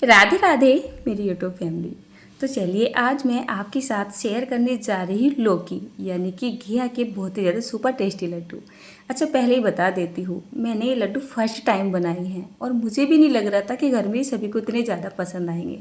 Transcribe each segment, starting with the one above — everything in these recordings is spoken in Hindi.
राधे राधे मेरी यूट्यूब फैमिली। तो चलिए आज मैं आपके साथ शेयर करने जा रही हूँ लौकी यानी कि घिया के बहुत ही ज़्यादा सुपर टेस्टी लड्डू। अच्छा पहले ही बता देती हूँ, मैंने ये लड्डू फर्स्ट टाइम बनाई हैं और मुझे भी नहीं लग रहा था कि घर में सभी को इतने ज़्यादा पसंद आएंगे।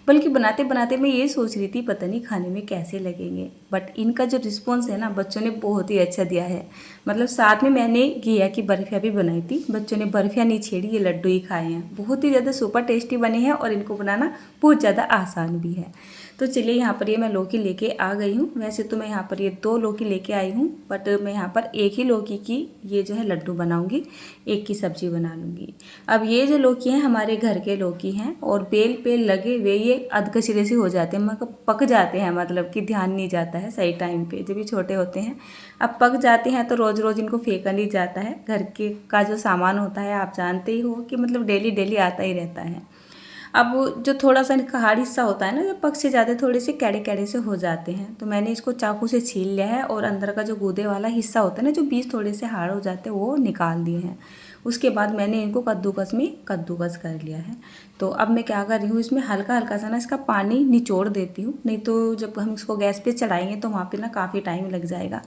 बल्कि बनाते बनाते मैं ये सोच रही थी पता नहीं खाने में कैसे लगेंगे, बट इनका जो रिस्पॉन्स है ना बच्चों ने बहुत ही अच्छा दिया है। मतलब साथ में मैंने घिया की बर्फियाँ भी बनाई थी, बच्चों ने बर्फियाँ नहीं छेड़ी, ये लड्डू ही खाए हैं। बहुत ही ज़्यादा सुपर टेस्टी बने हैं और इनको बनाना बहुत ज़्यादा आसान भी है। तो चलिए यहाँ पर ये मैं लौकी लेके आ गई हूँ। वैसे तो मैं यहाँ पर ये 2 लौकी लेके आई हूँ, बट मैं यहाँ पर एक ही लौकी की ये जो है लड्डू बनाऊँगी, एक की सब्ज़ी बना लूँगी। अब ये जो लौकी हैं हमारे घर के लौकी हैं और बेल पे लगे हुए ये अधकचरे से हो जाते हैं, मतलब पक जाते हैं, मतलब कि ध्यान नहीं जाता है सही टाइम पे जब ये छोटे होते हैं। अब पक जाते हैं तो रोज़ रोज़ इनको फेंका नहीं जाता है। घर के का जो सामान होता है आप जानते ही हो कि मतलब डेली डेली आता ही रहता है। अब जो थोड़ा सा इनका हार्ड हिस्सा होता है ना, जब पक से जाते थोड़े से कैड़े कैड़े से हो जाते हैं, तो मैंने इसको चाकू से छील लिया है और अंदर का जो गूदे वाला हिस्सा होता है ना, जो बीज थोड़े से हार्ड हो जाते हैं, वो निकाल दिए हैं। उसके बाद मैंने इनको कद्दूकस में कद्दूकस कर लिया है। तो अब मैं क्या कर रही हूँ, इसमें हल्का हल्का सा ना इसका पानी निचोड़ देती हूँ, नहीं तो जब हम इसको गैस पे चढ़ाएंगे तो वहाँ पे ना काफ़ी टाइम लग जाएगा।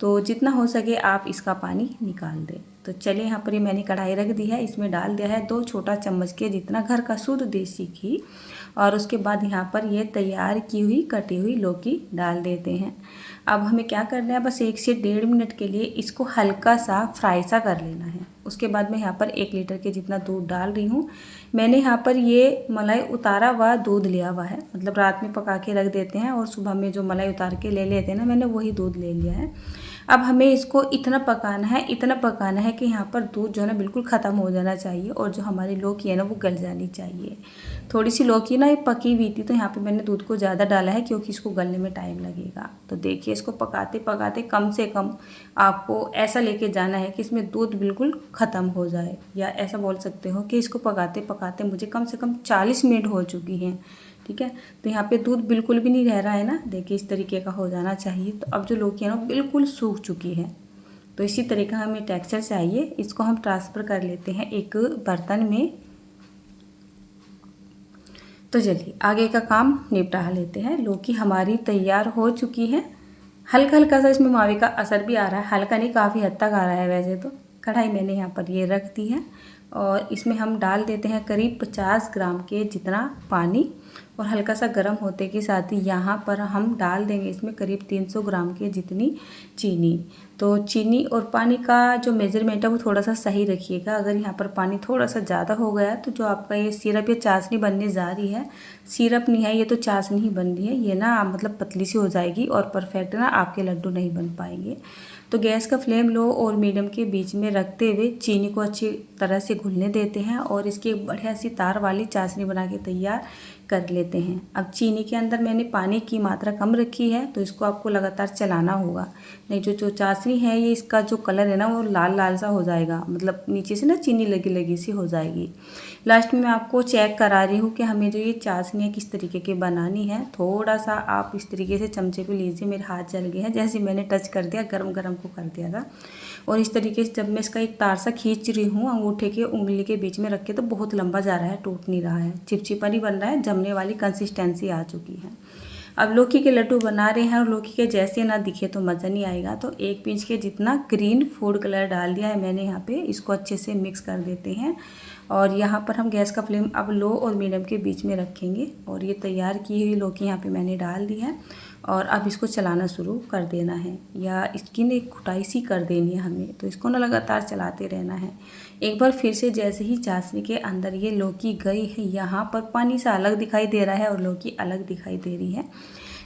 तो जितना हो सके आप इसका पानी निकाल दें। तो चलिए यहाँ पर ये मैंने कढ़ाई रख दी है, इसमें डाल दिया है 2 छोटा चम्मच के जितना घर का शुद्ध देसी घी। और उसके बाद यहाँ पर ये तैयार की हुई कटी हुई लौकी डाल देते हैं। अब हमें क्या करना है, बस 1 से 1.5 मिनट के लिए इसको हल्का सा फ्राई सा कर लेना है। उसके बाद मैं यहाँ पर 1 लीटर के जितना दूध डाल रही हूँ। मैंने यहाँ पर ये मलाई उतारा हुआ दूध लिया हुआ है, मतलब रात में पका के रख देते हैं और सुबह में जो मलाई उतार के ले लेते हैं ना, मैंने वही दूध ले लिया है। अब हमें इसको इतना पकाना है कि यहाँ पर दूध जो है ना बिल्कुल ख़त्म हो जाना चाहिए और जो हमारी लौकी है ना वो गल जानी चाहिए। थोड़ी सी लौकी ना ये पकी हुई थी तो यहाँ पे मैंने दूध को ज़्यादा डाला है क्योंकि इसको गलने में टाइम लगेगा। तो देखिए इसको पकाते पकाते कम से कम आपको ऐसा लेके जाना है कि इसमें दूध बिल्कुल ख़त्म हो जाए, या ऐसा बोल सकते हो कि इसको पकाते पकाते मुझे कम से कम 40 मिनट हो चुकी हैं। ठीक है, तो यहाँ पे दूध बिल्कुल भी नहीं रह रहा है ना, देखिए इस तरीके का हो जाना चाहिए। तो अब जो लौकी है ना बिल्कुल सूख चुकी है। तो इसी तरीके का हमें टेक्सचर चाहिए। इसको हम ट्रांसफ़र कर लेते हैं एक बर्तन में। तो चलिए आगे का काम निपटा लेते हैं। लौकी हमारी तैयार हो चुकी है। हल्का हल्का सा इसमें मावे का असर भी आ रहा है, हल्का नहीं काफ़ी हद तक आ रहा है वैसे तो। कढ़ाई मैंने यहाँ पर ये रख दी है और इसमें हम डाल देते हैं करीब 50 ग्राम के जितना पानी। और हल्का सा गर्म होते के साथ ही यहाँ पर हम डाल देंगे इसमें करीब 300 ग्राम के जितनी चीनी। तो चीनी और पानी का जो मेज़रमेंट है वो थोड़ा सा सही रखिएगा। अगर यहाँ पर पानी थोड़ा सा ज़्यादा हो गया तो जो आपका ये सिरप या चाशनी बनने जा रही है, सिरप नहीं है ये तो चाशनी ही बन रही है, ये ना मतलब पतली सी हो जाएगी और परफेक्ट ना आपके लड्डू नहीं बन पाएंगे। तो गैस का फ्लेम लो और मीडियम के बीच में रखते हुए चीनी को अच्छी तरह से घुलने देते हैं और इसकी एक बढ़िया सी तार वाली चाशनी बना के तैयार कर लेते हैं। अब चीनी के अंदर मैंने पानी की मात्रा कम रखी है तो इसको आपको लगातार चलाना होगा, नहीं जो चाशनी है ये इसका जो कलर है ना वो लाल लाल सा हो जाएगा, मतलब नीचे से ना चीनी लगी लगी सी हो जाएगी। लास्ट में मैं आपको चेक करा रही हूँ कि हमें जो ये चाशनी है किस तरीके की बनानी है। थोड़ा सा आप इस तरीके से चमचे पे लीजिए, मेरे हाथ जल गए हैं, जैसे मैंने टच कर दिया गरम गरम को कर दिया था। और इस तरीके से जब मैं इसका एक तार सा खींच रही हूँ अंगूठे के उंगली के बीच में रख के, तो बहुत लंबा जा रहा है, टूट नहीं रहा है, चिपचिपा नहीं बन रहा है, जमने वाली कंसिस्टेंसी आ चुकी है। अब लौकी के लड्डू बना रहे हैं और लौकी के जैसे ना दिखे तो मज़ा नहीं आएगा। तो 1 पिंच के जितना ग्रीन फूड कलर डाल दिया है मैंने यहाँ पे। इसको अच्छे से मिक्स कर देते हैं और यहाँ पर हम गैस का फ्लेम अब लो और मीडियम के बीच में रखेंगे। और ये तैयार की हुई लौकी यहाँ पे मैंने डाल दी है और अब इसको चलाना शुरू कर देना है, या इसकी ना एक घुटाई सी कर देनी है हमें। तो इसको ना लगातार चलाते रहना है। एक बार फिर से जैसे ही चाशनी के अंदर ये लौकी गई है, यहाँ पर पानी सा अलग दिखाई दे रहा है और लौकी अलग दिखाई दे रही है।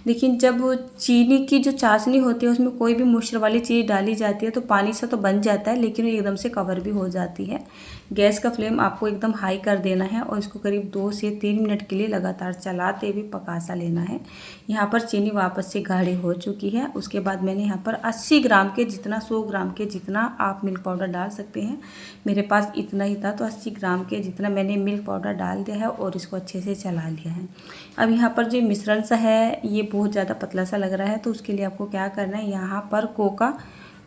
लेकिन जब चीनी की जो चाशनी होती है उसमें कोई भी मुश्र वाली चीज़ डाली जाती है तो पानी सा तो बन जाता है, लेकिन वो एकदम से कवर भी हो जाती है। गैस का फ्लेम आपको एकदम हाई कर देना है और इसको करीब 2 से 3 मिनट के लिए लगातार चलाते हुए पका सा लेना है। यहाँ पर चीनी वापस से गाढ़ी हो चुकी है। उसके बाद मैंने यहाँ पर 80 ग्राम के जितना 100 ग्राम के जितना आप मिल्क पाउडर डाल सकते हैं, मेरे पास इतना ही था तो 80 ग्राम के जितना मैंने मिल्क पाउडर डाल दिया है और इसको अच्छे से चला लिया है। अब यहाँ पर जो मिश्रण सा है ये बहुत ज़्यादा पतला सा लग रहा है, तो उसके लिए आपको क्या करना है, यहाँ पर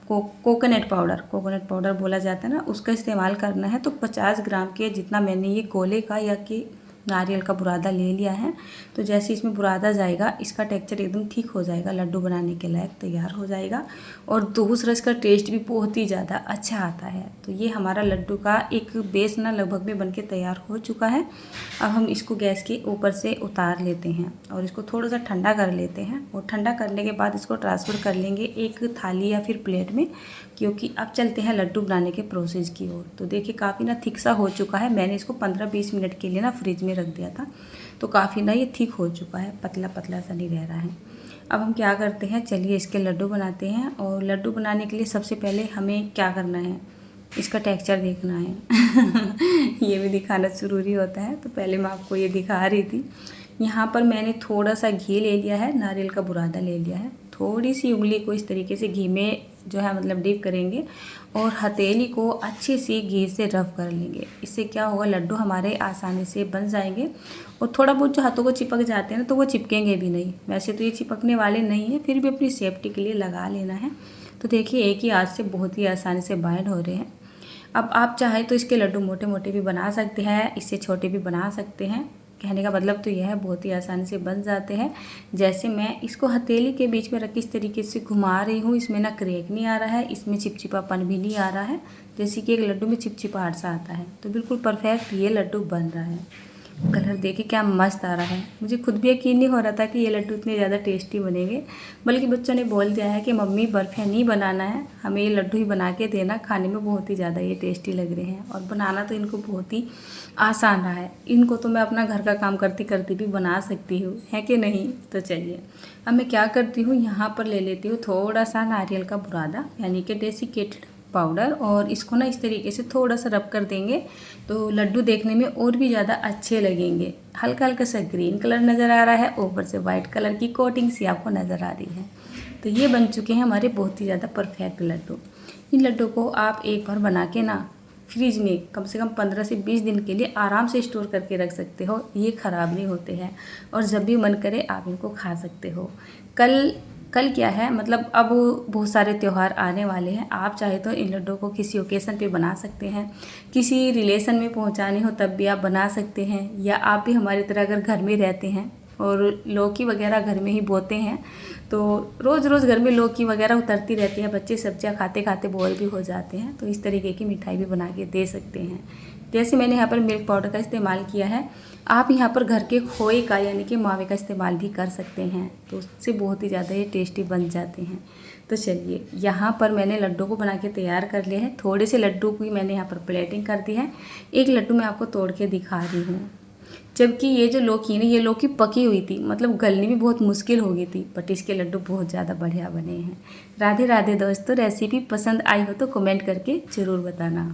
कोकोनट पाउडर बोला जाता है ना, उसका इस्तेमाल करना है। तो 50 ग्राम के जितना मैंने ये गोले का या कि नारियल का बुरादा ले लिया है। तो जैसे इसमें बुरादा जाएगा इसका टेक्सचर एकदम ठीक हो जाएगा, लड्डू बनाने के लायक तैयार हो जाएगा और दूसरा इसका टेस्ट भी बहुत ही ज़्यादा अच्छा आता है। तो ये हमारा लड्डू का एक बेस ना लगभग में बनके तैयार हो चुका है। अब हम इसको गैस के ऊपर से उतार लेते हैं और इसको थोड़ा सा ठंडा कर लेते हैं और ठंडा करने के बाद इसको ट्रांसफ़र कर लेंगे एक थाली या फिर प्लेट में, क्योंकि अब चलते हैं लड्डू बनाने के प्रोसेस की ओर। तो देखिए काफ़ी ना थिक सा हो चुका है, मैंने इसको 15-20 मिनट के लिए ना फ्रिज में रख दिया था, तो काफ़ी ना ये थिक हो चुका है, पतला पतला सा नहीं रह रहा है। अब हम क्या करते हैं, चलिए इसके लड्डू बनाते हैं। और लड्डू बनाने के लिए सबसे पहले हमें क्या करना है, इसका टेक्सचर देखना है ये भी दिखाना ज़रूरी होता है। तो पहले मैं आपको ये दिखा रही थी। यहाँ पर मैंने थोड़ा सा घी ले लिया है, नारियल का बुरादा ले लिया है, थोड़ी सी उंगली को इस तरीके से घी में जो है मतलब डीप करेंगे और हथेली को अच्छे से घी से रब कर लेंगे। इससे क्या होगा, लड्डू हमारे आसानी से बन जाएंगे और थोड़ा बहुत जो हाथों को चिपक जाते हैं ना तो वो चिपकेंगे भी नहीं। वैसे तो ये चिपकने वाले नहीं है, फिर भी अपनी सेफ्टी के लिए लगा लेना है। तो देखिए एक ही हाथ से बहुत ही आसानी से बाइंड हो रहे हैं। अब आप चाहे तो इसके लड्डू मोटे मोटे भी बना सकते हैं, इससे छोटे भी बना सकते हैं। कहने का मतलब तो यह है बहुत ही आसानी से बन जाते हैं। जैसे मैं इसको हथेली के बीच में रख के इस तरीके से घुमा रही हूँ, इसमें ना क्रैक नहीं आ रहा है, इसमें चिपचिपापन भी नहीं आ रहा है, जैसे कि एक लड्डू में चिपचिपाहट सा आता है। तो बिल्कुल परफेक्ट ये लड्डू बन रहा है। कलर देखिए क्या मस्त आ रहा है, मुझे खुद भी यकीन नहीं हो रहा था कि ये लड्डू इतने ज़्यादा टेस्टी बनेंगे। बल्कि बच्चों ने बोल दिया है कि मम्मी बर्फ़ियाँ नहीं बनाना है, हमें ये लड्डू ही बना के देना, खाने में बहुत ही ज़्यादा ये टेस्टी लग रहे हैं। और बनाना तो इनको बहुत ही आसान रहा है, इनको तो मैं अपना घर का काम करती करती भी बना सकती हूँ, है कि नहीं। तो चलिए अब मैं क्या करती हूँ, यहाँ पर ले लेती हूँ थोड़ा सा नारियल का बुरादा यानी कि डेसिकेटेड पाउडर, और इसको ना इस तरीके से थोड़ा सा रब कर देंगे तो लड्डू देखने में और भी ज़्यादा अच्छे लगेंगे। हल्का हल्का सा ग्रीन कलर नज़र आ रहा है, ऊपर से वाइट कलर की कोटिंग सी आपको नज़र आ रही है। तो ये बन चुके हैं हमारे बहुत ही ज़्यादा परफेक्ट लड्डू। इन लड्डू को आप एक बार बना के ना फ्रिज में कम से कम 15 से 20 दिन के लिए आराम से स्टोर करके रख सकते हो, ये ख़राब नहीं होते हैं और जब भी मन करे आप इनको खा सकते हो। कल क्या है, मतलब अब बहुत सारे त्यौहार आने वाले हैं, आप चाहे तो इन लड्डू को किसी ओकेज़न पे बना सकते हैं, किसी रिलेशन में पहुंचाने हो तब भी आप बना सकते हैं, या आप भी हमारी तरह अगर घर में रहते हैं और लौकी वगैरह घर में ही बोते हैं तो रोज़ रोज़ घर में लौकी वगैरह उतरती रहती है, बच्चे सब्जियां खाते खाते बोर भी हो जाते हैं, तो इस तरीके की मिठाई भी बना के दे सकते हैं। जैसे मैंने यहाँ पर मिल्क पाउडर का इस्तेमाल किया है, आप यहाँ पर घर के खोए का यानी कि मावे का इस्तेमाल भी कर सकते हैं, तो उससे बहुत ही ज़्यादा ये टेस्टी बन जाते हैं। तो चलिए यहाँ पर मैंने लड्डू को बना के तैयार कर लिया है, थोड़े से लड्डू की मैंने यहाँ पर प्लेटिंग कर दी है। एक लड्डू मैं आपको तोड़ के दिखा रही हूँ, जबकि ये जो लौकी है ना, ये लौकी पकी हुई थी, मतलब गलनी भी बहुत मुश्किल हो गई थी, बट इसके लड्डू बहुत ज़्यादा बढ़िया बने हैं। राधे राधे दोस्तों, रेसिपी पसंद आई हो तो कमेंट करके ज़रूर बताना।